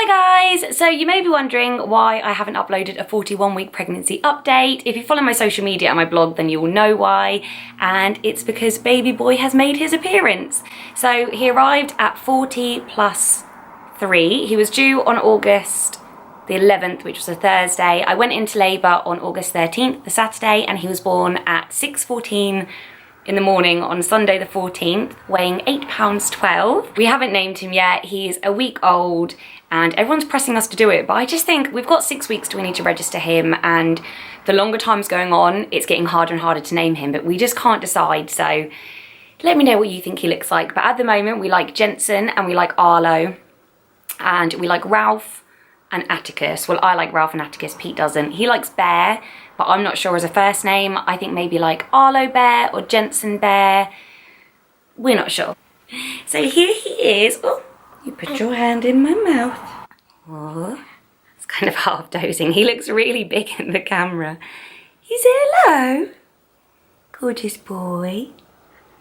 Hello guys! So you may be wondering why I haven't uploaded a 41-week pregnancy update. If you follow my social media and my blog, then you will know why. And it's because baby boy has made his appearance. So he arrived at 40+3. He was due on August the 11th, which was a Thursday. I went into labour on August 13th, the Saturday, and he was born at 6:14 in the morning on Sunday the 14th, weighing 8 pounds 12. We haven't named him yet. He's a week old and everyone's pressing us to do it, but I just think we've got 6 weeks till we need to register him, and the longer time's going on, it's getting harder and harder to name him, but we just can't decide. So let me know what you think he looks like. But at the moment we like Jensen and we like Arlo and we like Ralph and Atticus. Well, I like Ralph and Atticus, Pete doesn't. He likes Bear, but I'm not sure as a first name. I think maybe like Arlo Bear or Jensen Bear. We're not sure. So here he is. Oh, you put your hand in my mouth. Oh, it's kind of half dozing. He looks really big in the camera. He said hello. Gorgeous boy.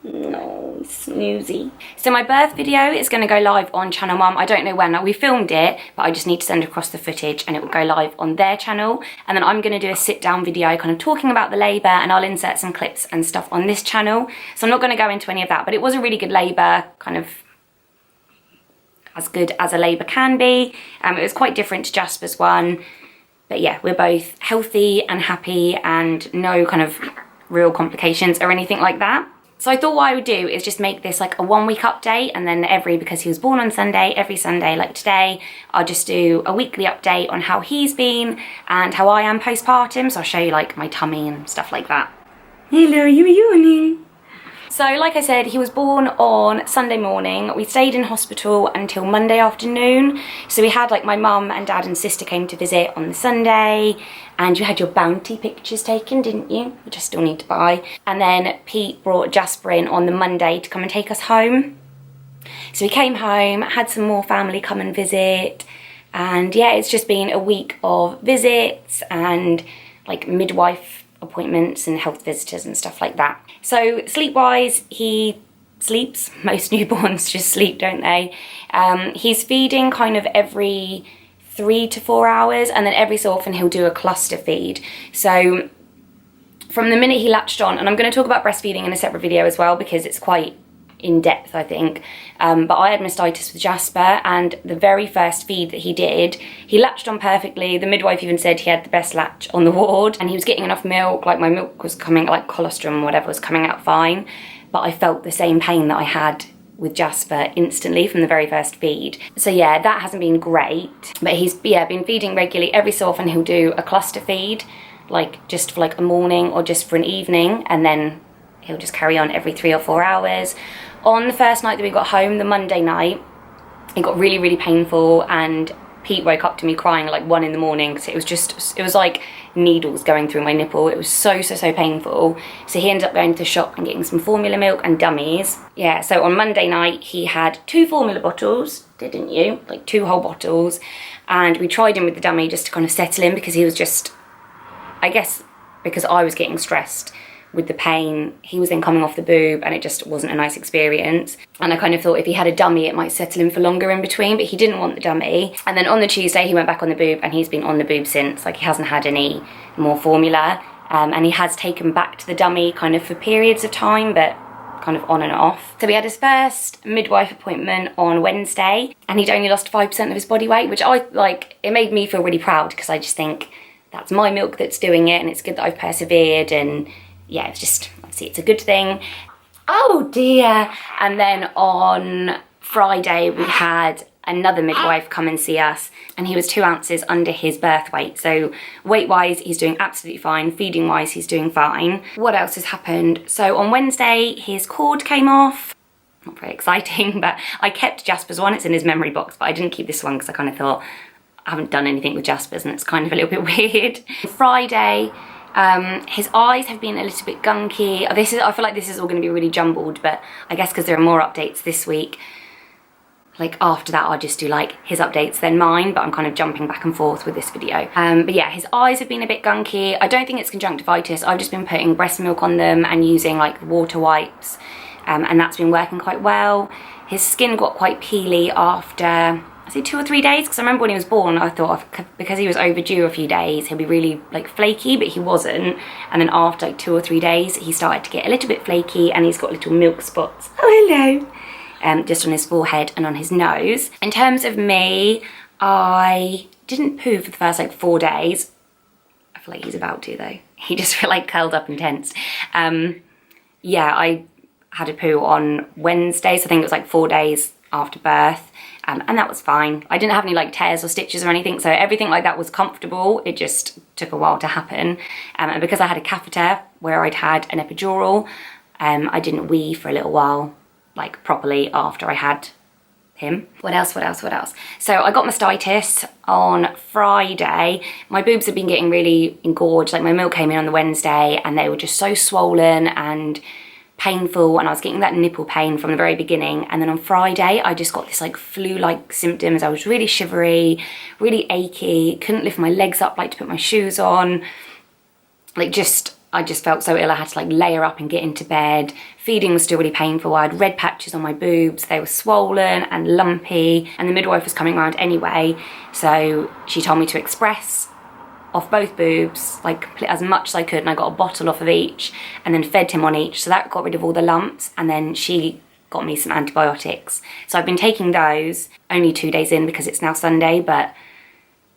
No, snoozy. So my birth video is going to go live on Channel Mum. I don't know when. We filmed it, but I just need to send across the footage and it will go live on their channel. And then I'm going to do a sit down video kind of talking about the labour, and I'll insert some clips and stuff on this channel. So I'm not going to go into any of that, but it was a really good labour, kind of as good as a labour can be. It was quite different to Jasper's one. But yeah, we're both healthy and happy and no kind of real complications or anything like that. So I thought what I would do is just make this like a 1 week update, and then because he was born on Sunday, every Sunday like today, I'll just do a weekly update on how he's been and how I am postpartum. So I'll show you like my tummy and stuff like that. Hello, you yawning. So like I said, he was born on Sunday morning. We stayed in hospital until Monday afternoon. So we had like my mum and dad and sister came to visit on the Sunday, and you had your bounty pictures taken, didn't you? Which I still need to buy. And then Pete brought Jasper in on the Monday to come and take us home. So we came home, had some more family come and visit. And yeah, it's just been a week of visits and like midwife appointments and health visitors and stuff like that. So sleep-wise, he sleeps. Most newborns just sleep, don't they? He's feeding kind of every 3 to 4 hours, and then every so often he'll do a cluster feed. So from the minute he latched on, and I'm going to talk about breastfeeding in a separate video as well because it's quite in depth, I think, but I had mastitis with Jasper, and the very first feed that he did, he latched on perfectly. The midwife even said he had the best latch on the ward, and he was getting enough milk, like my milk was coming, like colostrum or whatever was coming out fine, but I felt the same pain that I had with Jasper instantly from the very first feed. So yeah, that hasn't been great, but he's been feeding regularly. Every so often he'll do a cluster feed, like just for like a morning or just for an evening, and then he'll just carry on every 3 or 4 hours. On the first night that we got home, the Monday night, it got really, really painful, and Pete woke up to me crying at like 1 in the morning. So it was like needles going through my nipple. It was so painful. So he ended up going to the shop and getting some formula milk and dummies. Yeah, so on Monday night, he had 2 formula bottles, didn't you? Like 2 whole bottles. And we tried him with the dummy just to kind of settle him, because he was just, I guess, because I was getting stressed with the pain. He was then coming off the boob and it just wasn't a nice experience. And I kind of thought if he had a dummy, it might settle him for longer in between, but he didn't want the dummy. And then on the Tuesday, he went back on the boob, and he's been on the boob since. Like, he hasn't had any more formula. And he has taken back to the dummy kind of for periods of time, but kind of on and off. So we had his first midwife appointment on Wednesday, and he'd only lost 5% of his body weight, which it made me feel really proud, because I just think that's my milk that's doing it, and it's good that I've persevered, and yeah, it's just, obviously it's a good thing. Oh dear. And then on Friday, we had another midwife come and see us, and he was 2 ounces under his birth weight. So weight-wise, he's doing absolutely fine. Feeding-wise, he's doing fine. What else has happened? So on Wednesday, his cord came off. Not very exciting, but I kept Jasper's one. It's in his memory box, but I didn't keep this one because I kind of thought I haven't done anything with Jasper's, and it's kind of a little bit weird. Friday, his eyes have been a little bit gunky. I feel like this is all going to be really jumbled, but I guess because there are more updates this week, like after that I'll just do like his updates then mine, but I'm kind of jumping back and forth with this video. But yeah, his eyes have been a bit gunky. I don't think it's conjunctivitis. I've just been putting breast milk on them and using like water wipes, and that's been working quite well. His skin got quite peely after I say 2 or 3 days, because I remember when he was born, I thought because he was overdue a few days, he'll be really like flaky, but he wasn't. And then after like 2 or 3 days, he started to get a little bit flaky, and he's got little milk spots. Oh, hello. Just on his forehead and on his nose. In terms of me, I didn't poo for the first like 4 days. I feel like he's about to though. He just felt like curled up and tense. Yeah, I had a poo on Wednesday, so I think it was like 4 days after birth, and that was fine. I didn't have any like tears or stitches or anything, so everything like that was comfortable. It just took a while to happen. And because I had a catheter where I'd had an epidural, I didn't wee for a little while, like properly, after I had him. What else? So I got mastitis on Friday. My boobs have been getting really engorged. Like my milk came in on the Wednesday and they were just so swollen and painful, and I was getting that nipple pain from the very beginning. And then on Friday I just got this like flu-like symptoms. I was really shivery, really achy, couldn't lift my legs up like to put my shoes on. Like I just felt so ill. I had to like layer up and get into bed. Feeding was still really painful. I had red patches on my boobs. They were swollen and lumpy, and the midwife was coming around anyway, so she told me to express off both boobs, like as much as I could, and I got a bottle off of each and then fed him on each, so that got rid of all the lumps. And then she got me some antibiotics, so I've been taking those. Only 2 days in because it's now Sunday, but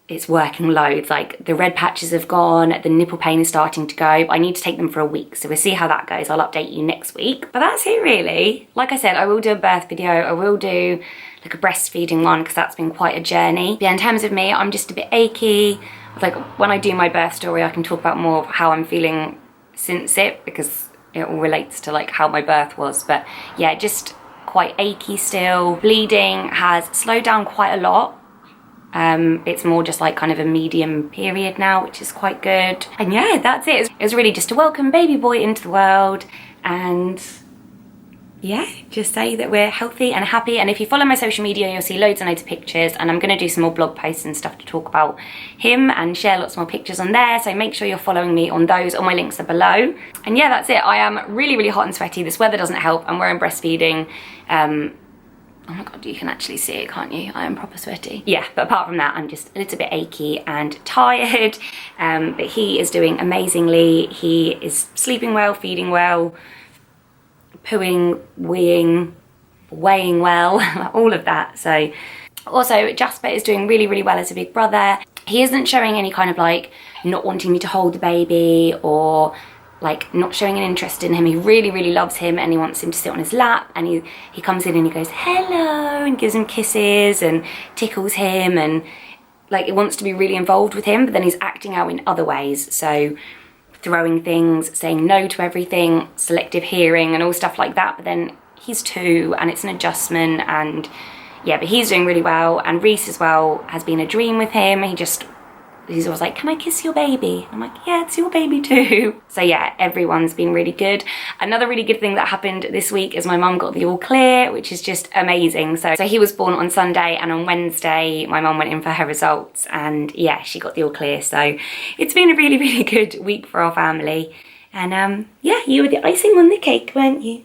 it's working loads. Like the red patches have gone, the nipple pain is starting to go, but I need to take them for a week, so we'll see how that goes. I'll update you next week. But that's it really. Like I said, I will do a birth video, I will do like a breastfeeding one, because that's been quite a journey. But yeah, in terms of me, I'm just a bit achy. Like when I do my birth story, I can talk about more of how I'm feeling since it, because it all relates to like how my birth was. But yeah, just quite achy still. Bleeding has slowed down quite a lot. It's more just like kind of a medium period now, which is quite good. And yeah, that's it. It was really just to welcome baby boy into the world, and yeah, just say that we're healthy and happy. And if you follow my social media, you'll see loads and loads of pictures, and I'm going to do some more blog posts and stuff to talk about him and share lots more pictures on there, so make sure you're following me on those. All my links are below. And yeah, that's it. I am really, really hot and sweaty. This weather doesn't help. I'm wearing breastfeeding. Oh my god, you can actually see it, can't you? I am proper sweaty. Yeah, but apart from that, I'm just a little bit achy and tired. But he is doing amazingly. He is sleeping well, feeding well, pooing, weeing, weighing well, all of that. So also Jasper is doing really, really well as a big brother. He isn't showing any kind of like not wanting me to hold the baby, or like not showing an interest in him. He really, really loves him, and he wants him to sit on his lap, and he comes in and he goes hello and gives him kisses and tickles him, and like he wants to be really involved with him. But then he's acting out in other ways, so throwing things, saying no to everything, selective hearing and all stuff like that. But then he's 2 and it's an adjustment, and yeah, but he's doing really well. And Reese as well has been a dream with him. He's always like, can I kiss your baby? I'm like, yeah, it's your baby too. So yeah, everyone's been really good. Another really good thing that happened this week is my mum got the all clear, which is just amazing. So he was born on Sunday, and on Wednesday my mum went in for her results, and yeah, she got the all clear. So it's been a really, really good week for our family. And yeah, you were the icing on the cake, weren't you?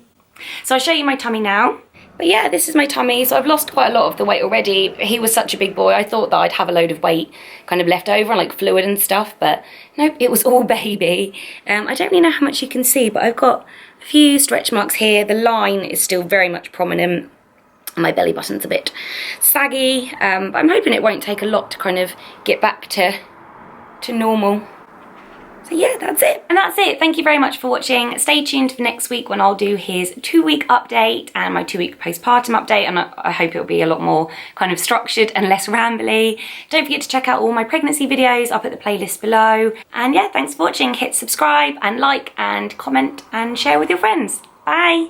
So I'll show you my tummy now. But yeah, this is my tummy. So I've lost quite a lot of the weight already. He was such a big boy. I thought that I'd have a load of weight kind of left over and like fluid and stuff, but nope, it was all baby. I don't really know how much you can see, but I've got a few stretch marks here. The line is still very much prominent. My belly button's a bit saggy, but I'm hoping it won't take a lot to kind of get back to normal. So yeah, that's it. And that's it. Thank you very much for watching. Stay tuned for next week when I'll do his 2-week update and my 2-week postpartum update, and I hope it'll be a lot more kind of structured and less rambly. Don't forget to check out all my pregnancy videos. I'll put the playlist below. And yeah, thanks for watching. Hit subscribe and like and comment and share with your friends. Bye.